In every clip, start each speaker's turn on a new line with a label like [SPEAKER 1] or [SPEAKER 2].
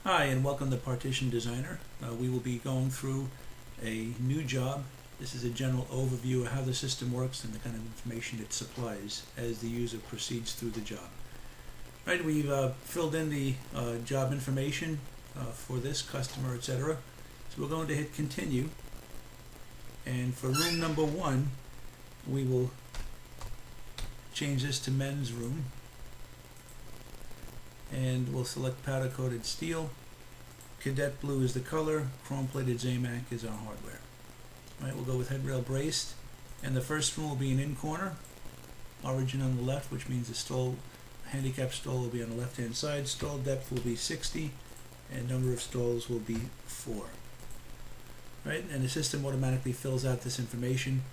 [SPEAKER 1] Hi, and welcome to Partition Designer. We will be going through a new job. This is a general overview of how the system works and the kind of information it supplies as the user proceeds through the job. Right, we've filled in the job information for this customer, etc. So we're going to hit continue. And for room number 1, we will change this to men's room. And we'll select powder coated steel. Cadet blue is the color, chrome plated Zamac is our hardware. All right, we'll go with headrail braced, and the first room will be an in corner, origin on the left, which means the stall, handicap stall will be on the left hand side. Stall depth will be 60 and number of stalls will be 4. Right, and the system automatically fills out this information.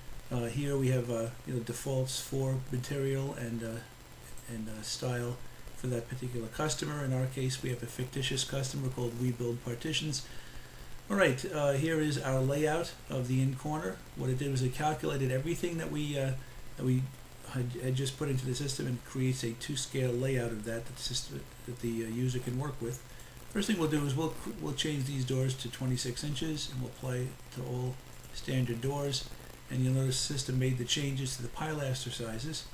[SPEAKER 1] Here we have defaults for material and style for that particular customer. In our case, we have a fictitious customer called We Build Partitions. All right, here is our layout of the in corner. What it did was it calculated everything that we had just put into the system and creates a 2-scale layout of that that the user can work with. First thing we'll do is we'll change these doors to 26 inches and we'll apply it to all standard doors. And you'll notice the system made the changes to the pilaster sizes.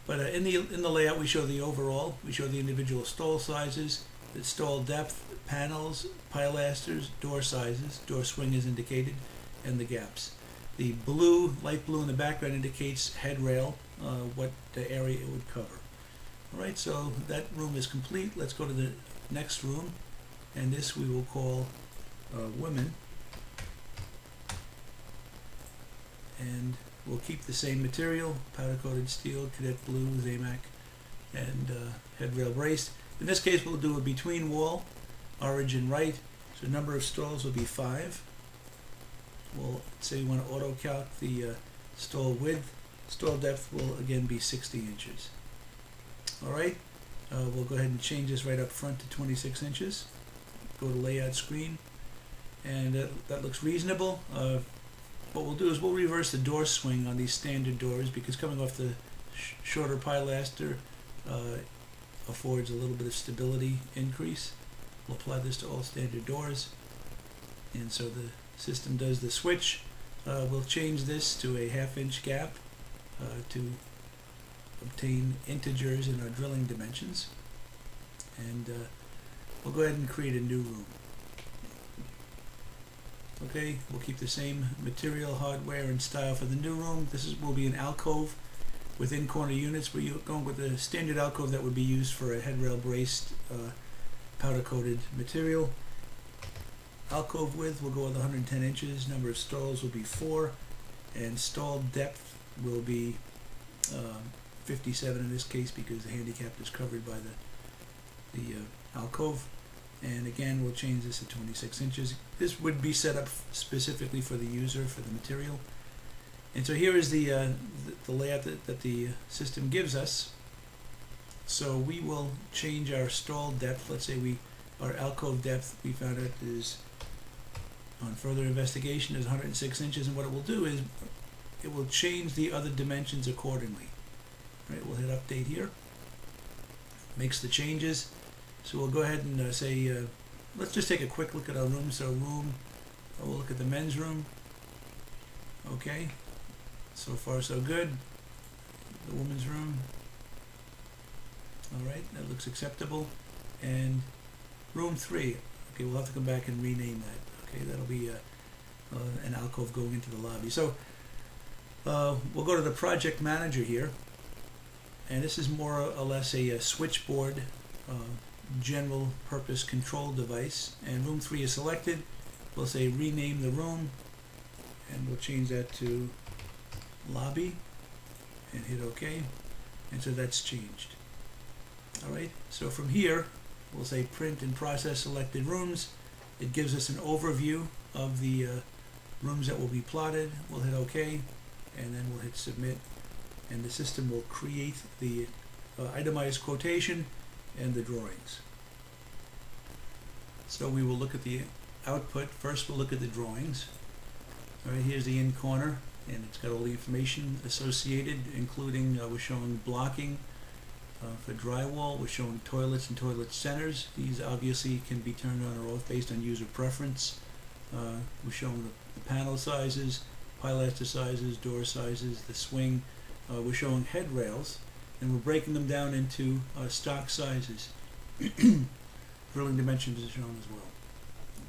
[SPEAKER 1] But in the layout, we show the overall. We show the individual stall sizes, the stall depth, panels, pilasters, door sizes, door swing is indicated, and the gaps. The blue, light blue in the background indicates headrail, what the area it would cover. All right, so that room is complete. Let's go to the next room, and this we will call women. And we'll keep the same material, powder coated steel, cadet blue, Zamac, and headrail braced. In this case, we'll do a between wall, origin right, so number of stalls will be 5. We'll say we want to auto calc the stall width. Stall depth will again be 60 inches. All right, we'll go ahead and change this right up front to 26 inches. Go to layout screen, and that looks reasonable. What we'll do is we'll reverse the door swing on these standard doors because coming off the shorter pilaster affords a little bit of stability increase. We'll apply this to all standard doors, and so the system does the switch. We'll change this to a 1/2 inch gap to obtain integers in our drilling dimensions, and we'll go ahead and create a new room. Okay, we'll keep the same material, hardware, and style for the new room. Will be an alcove with in-corner units. We're going with the standard alcove that would be used for a headrail braced powder-coated material. Alcove width will go with 110 inches. Number of stalls will be 4, and stall depth will be 57 in this case because the handicap is covered by the alcove. And again, we'll change this to 26 inches. This would be set up specifically for the user, for the material. And so here is the layout that the system gives us. So we will change our stall depth. Let's say our alcove depth, we found out is, on further investigation, is 106 inches. And what it will do is it will change the other dimensions accordingly. Right, we'll hit update here. Makes the changes. So we'll go ahead and say, let's just take a quick look at our room. So we'll look at the men's room. Okay, so far so good. The women's room. All right, that looks acceptable. And room 3. Okay, we'll have to come back and rename that. Okay, that'll be an alcove going into the lobby. So we'll go to the project manager here. And this is more or less a switchboard general purpose control device, and room 3 is selected. We'll say rename the room, and we'll change that to lobby and hit OK, and so that's changed. Alright, so from here we'll say print and process selected rooms. It gives us an overview of the rooms that will be plotted. We'll hit OK, and then we'll hit submit, and the system will create the itemized quotation and the drawings. So we will look at the output. First we'll look at the drawings. All right, here's the in corner, and it's got all the information associated, including we're showing blocking, For drywall, we're showing toilets and toilet centers. These obviously can be turned on or off based on user preference. We're showing the panel sizes, pilaster sizes, door sizes, the swing. We're showing head rails, and we're breaking them down into stock sizes. Drilling dimensions are shown as well,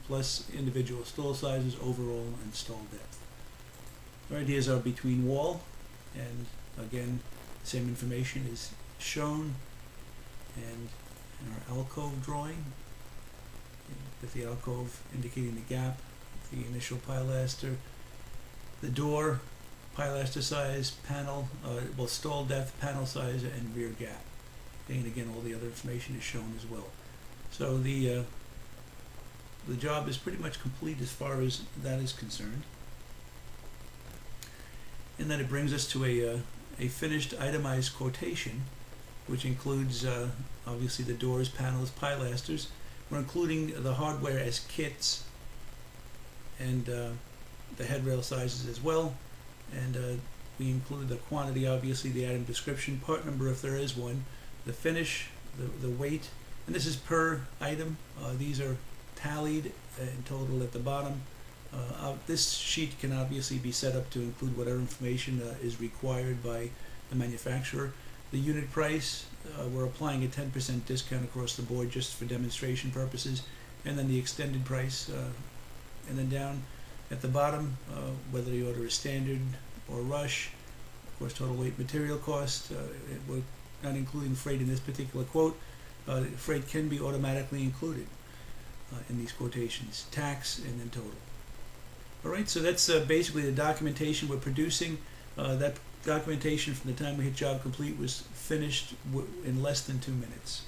[SPEAKER 1] plus individual stall sizes, overall, and stall depth. Right, here's our between wall, and again, the same information is shown, and in our alcove drawing, with the alcove indicating the gap, the initial pilaster, the door, pilaster size, panel, stall depth, panel size, and rear gap. And again, all the other information is shown as well. So the job is pretty much complete as far as that is concerned. And then it brings us to a finished itemized quotation, which includes obviously the doors, panels, pilasters. We're including the hardware as kits, and the headrail sizes as well. And we include the quantity, obviously the item description, part number if there is one, the finish, the weight, and this is per item. These are tallied in total at the bottom. This sheet can obviously be set up to include whatever information is required by the manufacturer. The unit price, we're applying a 10% discount across the board just for demonstration purposes, and then the extended price, and then down at the bottom, whether the order is standard or rush, of course total weight, material cost. We're not including freight in this particular quote. Freight can be automatically included in these quotations, tax, and then total. Alright, so that's basically the documentation we're producing. That documentation from the time we hit job complete was finished in less than 2 minutes.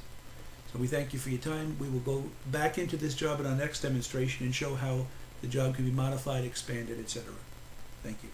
[SPEAKER 1] So we thank you for your time. We will go back into this job in our next demonstration and show how the job can be modified, expanded, etc. Thank you.